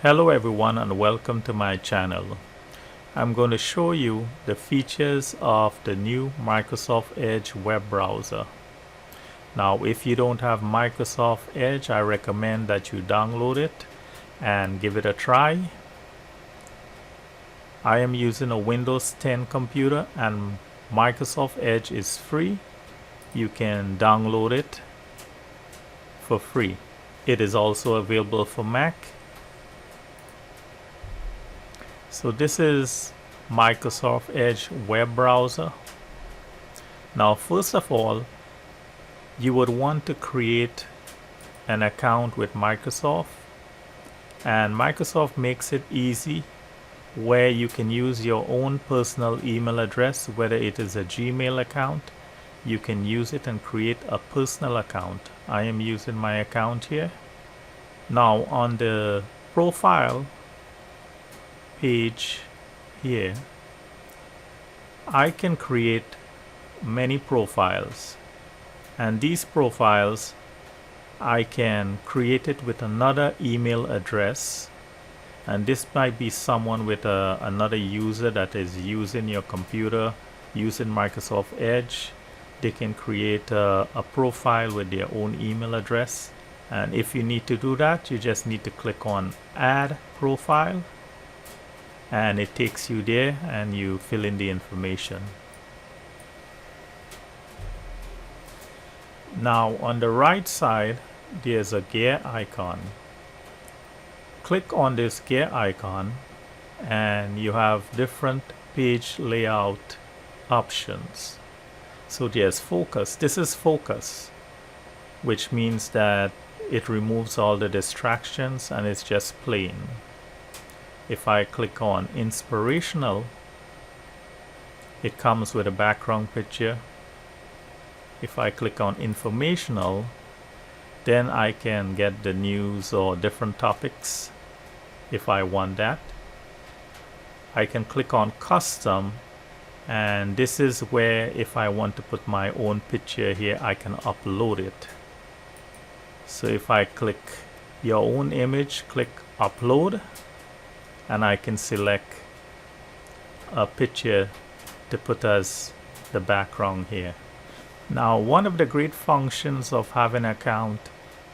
Hello everyone and welcome to my channel. I'm going to show you the features of the new Microsoft Edge web browser. Now if you don't have Microsoft Edge, I recommend that you download it and give it a try. I am using a Windows 10 computer and Microsoft Edge is free. You can download it for free. It is also available for Mac. So this is Microsoft Edge web browser. Now first of all, you would want to create an account with Microsoft, and Microsoft makes it easy where you can use your own personal email address, whether it is a Gmail account. You can use it and create a personal account. I am using my account here. Now on the profile page here, I can create many profiles, and these profiles I can create it with another email address, and this might be someone with another user that is using your computer using Microsoft Edge. They can create a profile with their own email address, and if you need to do that, you just need to click on add profile and it takes you there and you fill in the information. Now on the right side there's a gear icon. Click on this gear icon and you have different page layout options. So there's focus. This is focus, which means that it removes all the distractions and it's just plain. If I click on inspirational, it comes with a background picture. If I click on informational, then I can get the news or different topics if I want that. I can click on custom, and this is where if I want to put my own picture here, I can upload it. So if I click your own image, click upload, and I can select a picture to put as the background here. Now one of the great functions of having an account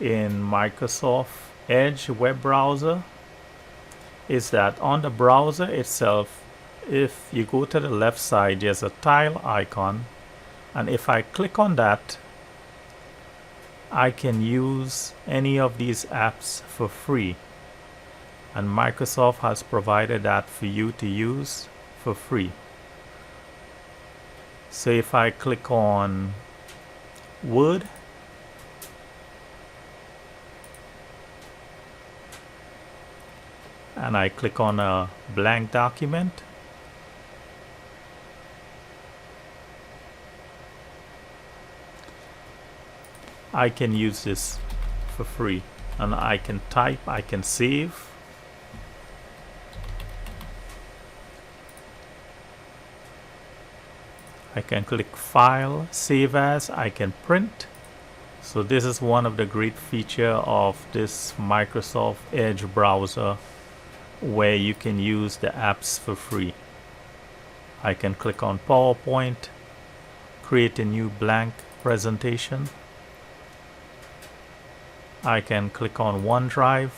in Microsoft Edge web browser is that on the browser itself, if you go to the left side, there's a tile icon, and if I click on that, I can use any of these apps for free, and Microsoft has provided that for you to use for free. So if I click on Word, and I click on a blank document, I can use this for free, and I can type, I can save, I can click file, save as, I can print. So this is one of the great features of this Microsoft Edge browser, where you can use the apps for free. I can click on PowerPoint, create a new blank presentation. I can click on OneDrive.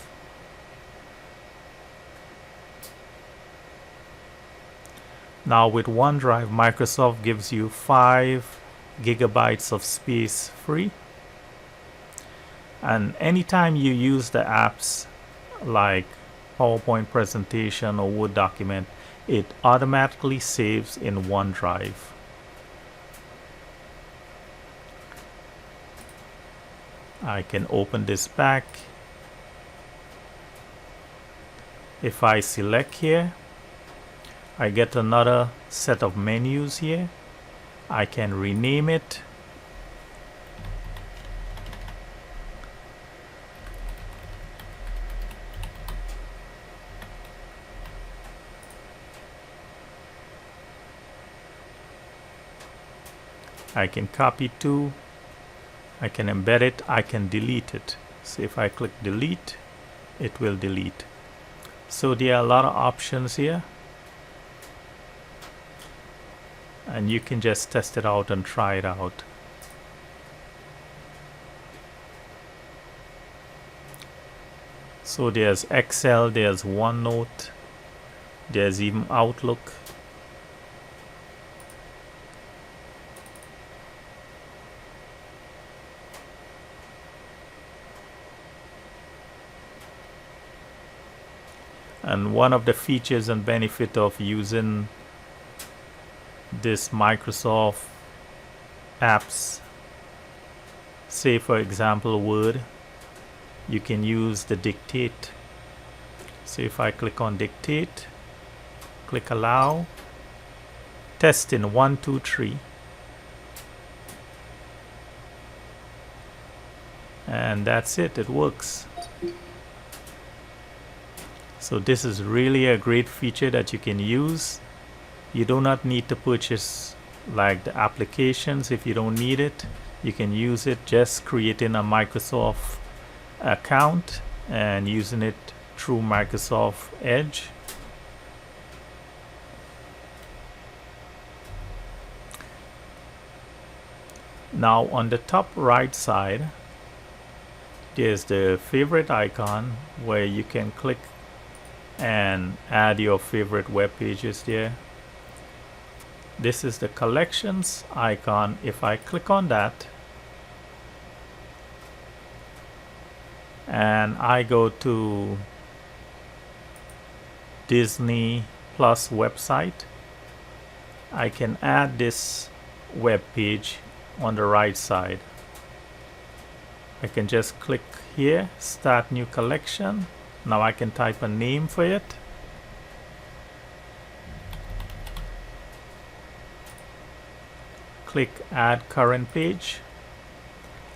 Now with OneDrive, Microsoft gives you 5 gigabytes of space free. And anytime you use the apps like PowerPoint presentation or Word document, it automatically saves in OneDrive. I can open this back. If I select here, I get another set of menus here. I can rename it. I can copy to, I can embed it, I can delete it. So if I click delete, it will delete. So there are a lot of options here, and you can just test it out and try it out. So there's Excel, there's OneNote, there's even Outlook. And one of the features and benefit of using this Microsoft apps, say for example Word, you can use the dictate. So if I click on dictate, click allow, testing 1 2 3, and that's it, it works. So this is really a great feature that you can use. You do not need to purchase like the applications. If you don't need it, you can use it just creating a Microsoft account and using it through Microsoft Edge. Now on the top right side, there's the favorite icon where you can click and add your favorite web pages there. This is the collections icon. If I click on that and I go to Disney Plus website, I can add this web page on the right side. I can just click here, start new collection. Now I can type a name for it. Click add current page,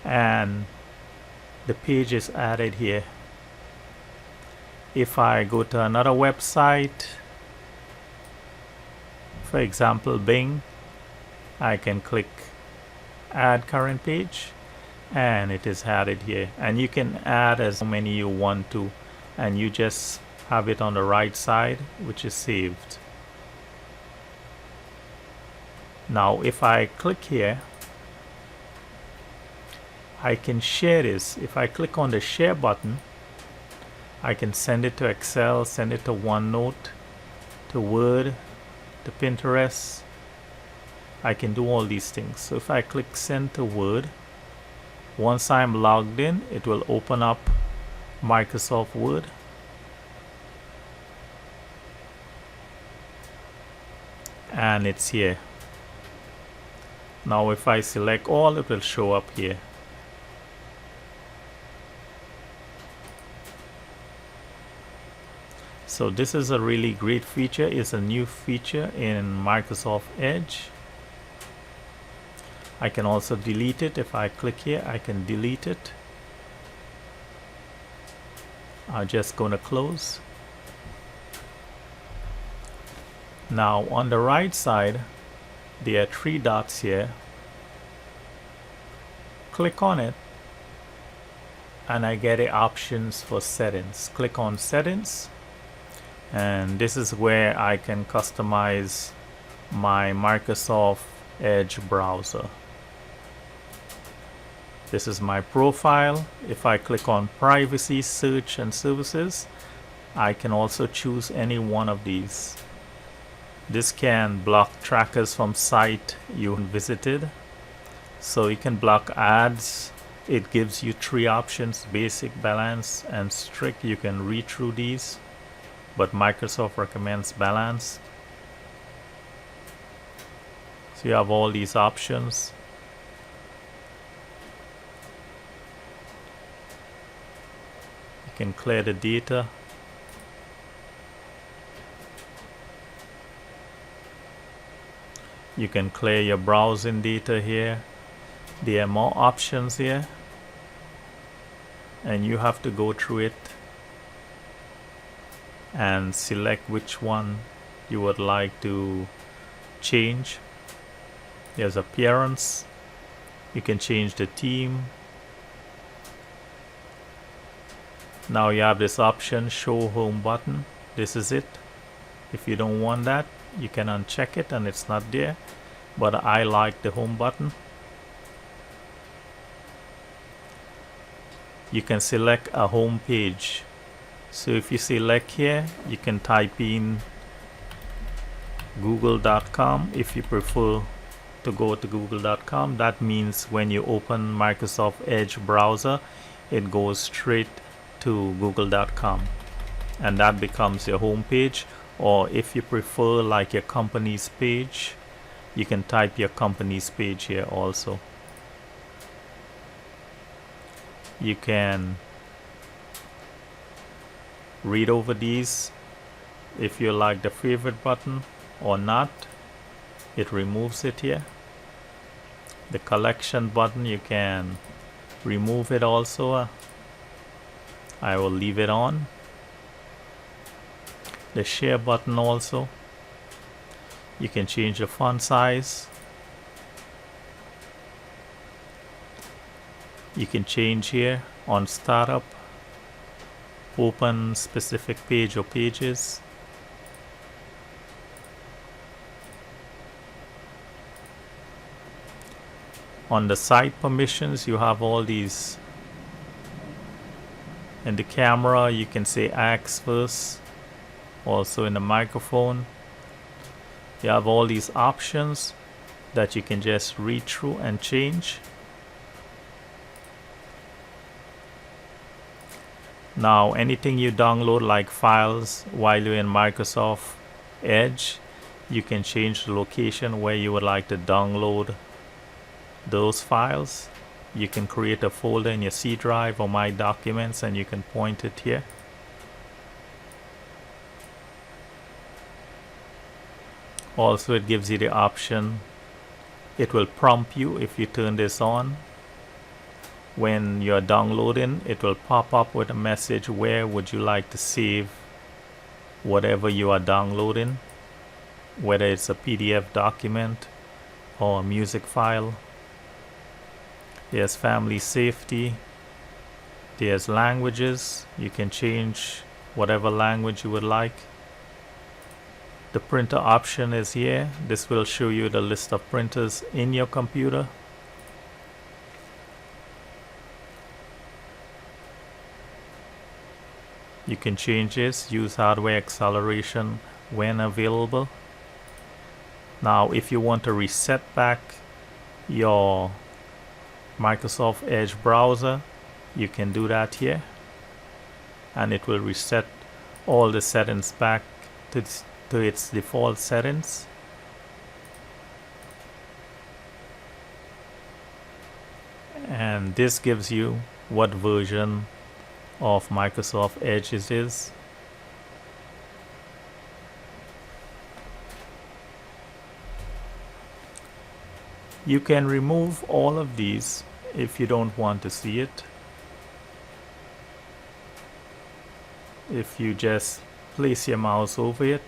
and the page is added here. If I go to another website, for example Bing, I can click add current page and it is added here, and you can add as many you want to, and you just have it on the right side, which is saved. Now if I click here, I can share this. If I click on the share button, I can send it to Excel, send it to OneNote, to Word, to Pinterest. I can do all these things. So if I click send to Word, once I'm logged in, it will open up Microsoft Word. And it's here. Now if I select all, it will show up here. So this is a really great feature. It's a new feature in Microsoft Edge. I can also delete it. If I click here, I can delete it. I'm just going to close. Now on the right side, there are 3 dots here. Click on it and I get the options for settings. Click on settings, and this is where I can customize my Microsoft Edge browser. This is my profile. If I click on privacy, search and services, I can also choose any one of these. This can block trackers from site you visited. So you can block ads. It gives you 3 options: basic, balance, and strict. You can read through these, but Microsoft recommends balance. So you have all these options. You can clear the data. You can clear your browsing data here. There are more options here, and you have to go through it and select which one you would like to change. There's appearance. You can change the theme. Now you have this option, show home button. This is it. If you don't want that, you can uncheck it and it's not there, but I like the home button. You can select a home page. So if you select here, you can type in google.com if you prefer to go to google.com. That means when you open Microsoft Edge browser, it goes straight to google.com, and that becomes your home page. Or if you prefer like your company's page, you can type your company's page here also. You can read over these if you like the favorite button or not. It removes it here. The collection button, you can remove it also. I will leave it on. The share button also, you can change the font size. You can change here on startup, open specific page or pages. On the site permissions, you have all these. In the camera, you can say axe first. Also in the microphone, you have all these options that you can just read through and change. Now anything you download like files while you're in Microsoft Edge, you can change the location where you would like to download those files. You can create a folder in your C drive or My Documents and you can point it here. Also, it gives you the option, it will prompt you if you turn this on. When you're downloading, it will pop up with a message, where would you like to save whatever you are downloading, whether it's a PDF document or a music file. There's family safety. There's languages. You can change whatever language you would like. The printer option is here. This will show you the list of printers in your computer. You can change this, use hardware acceleration when available. Now, if you want to reset back your Microsoft Edge browser, you can do that here. And it will reset all the settings back to its default settings. And this gives you what version of Microsoft Edge it is. You can remove all of these if you don't want to see it. If you just place your mouse over it,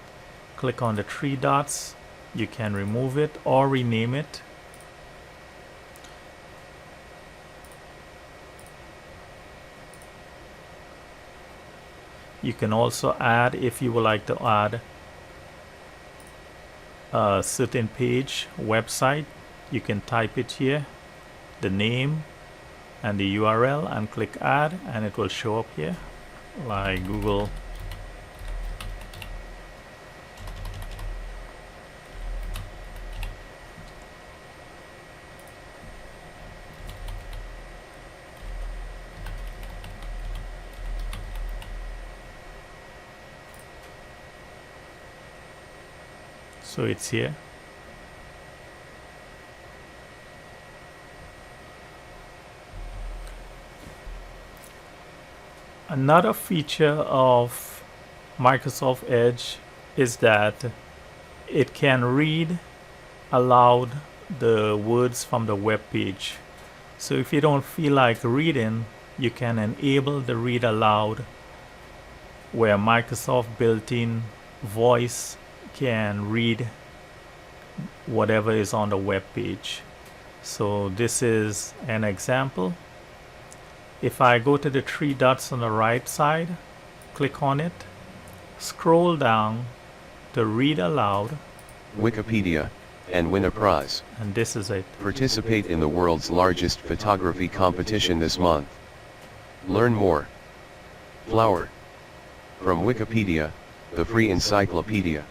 click on the three dots, you can remove it or rename it. You can also add, if you would like to add a certain page, website, you can type it here, the name and the URL, and click add, and it will show up here like Google. So it's here. Another feature of Microsoft Edge is that it can read aloud the words from the web page. So if you don't feel like reading, you can enable the read aloud, where Microsoft built-in voice can read whatever is on the web page. So this is an example. If I go to the three dots on the right side, click on it, scroll down to read aloud, Wikipedia, and win a prize. and this is it. Participate in the world's largest photography competition this month. Learn more. Flower. From Wikipedia, the free encyclopedia.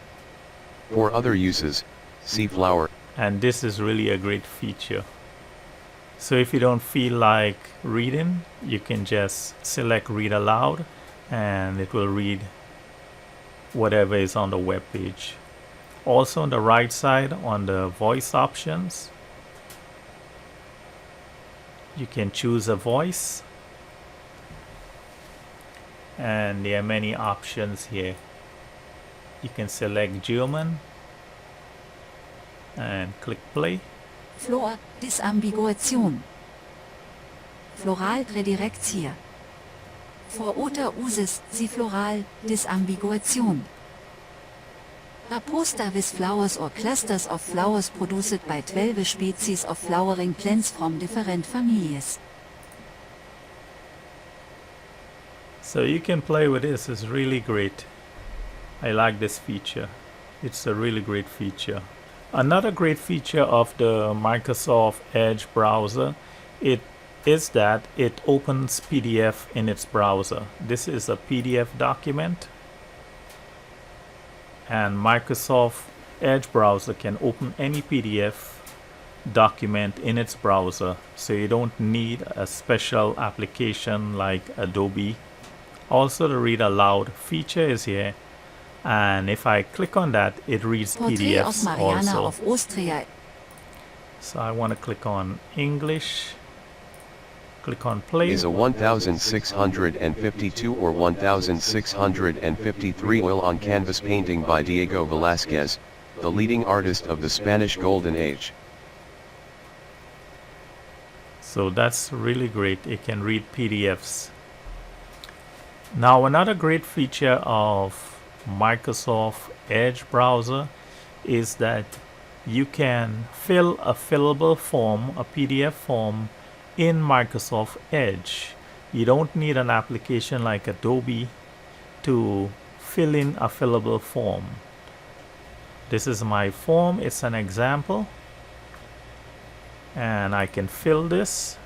For other uses, see Flower. And this is really a great feature. So if you don't feel like reading, you can just select read aloud and it will read whatever is on the web page. Also on the right side, on the voice options, you can choose a voice, and there are many options here. You can select German and click play. Flor, Disambiguation. Floral Redirektier. For oder uses, si floral, disambiguation. A poster with flowers or clusters of flowers produced by 12 species of flowering plants from different families. So you can play with this, it's really great. I like this feature. It's a really great feature. Another great feature of the Microsoft Edge browser is that it opens PDF in its browser. This is a PDF document, and Microsoft Edge browser can open any PDF document in its browser, so you don't need a special application like Adobe. Also, the read aloud feature is here, and if I click on that, it reads Portrait of PDFs Mariana also. of Austria. So I want to click on English, click on play. Is a 1652 or 1653 oil on canvas painting by Diego Velázquez, the leading artist of the Spanish Golden Age. So that's really great. It can read PDFs. Now another great feature of Microsoft Edge browser is that you can fill a fillable form, a PDF form, in Microsoft Edge. You don't need an application like Adobe to fill in a fillable form. This is my form, it's an example, and I can fill this.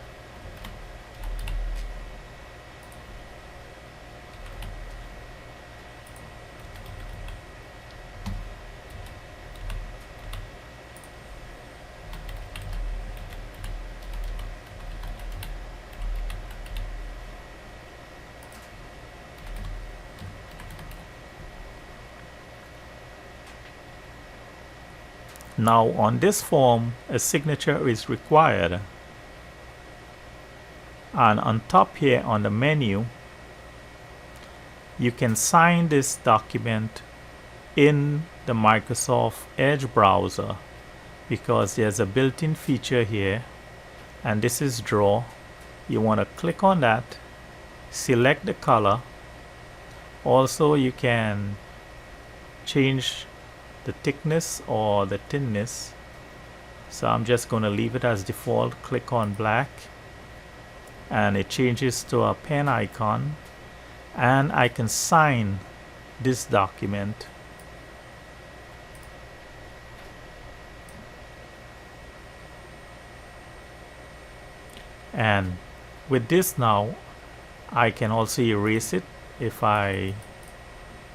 Now on this form, a signature is required, and on top here on the menu, you can sign this document in the Microsoft Edge browser, because there's a built-in feature here, and this is draw. You want to click on that, select the color. Also you can change the thickness or the thinness, so I'm just going to leave it as default. Click on black and it changes to a pen icon, and I can sign this document. And with this now, I can also erase it if I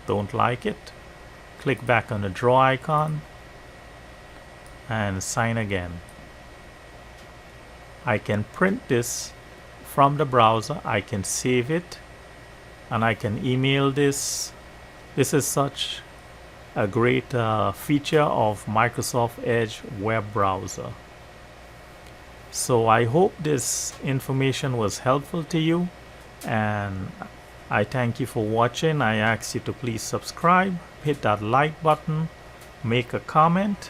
don't like it. Click back on the draw icon and sign again. I can print this from the browser, I can save it, and I can email this. This is such a great feature of Microsoft Edge web browser. So I hope this information was helpful to you, and I thank you for watching. I ask you to please subscribe, hit that like button, make a comment,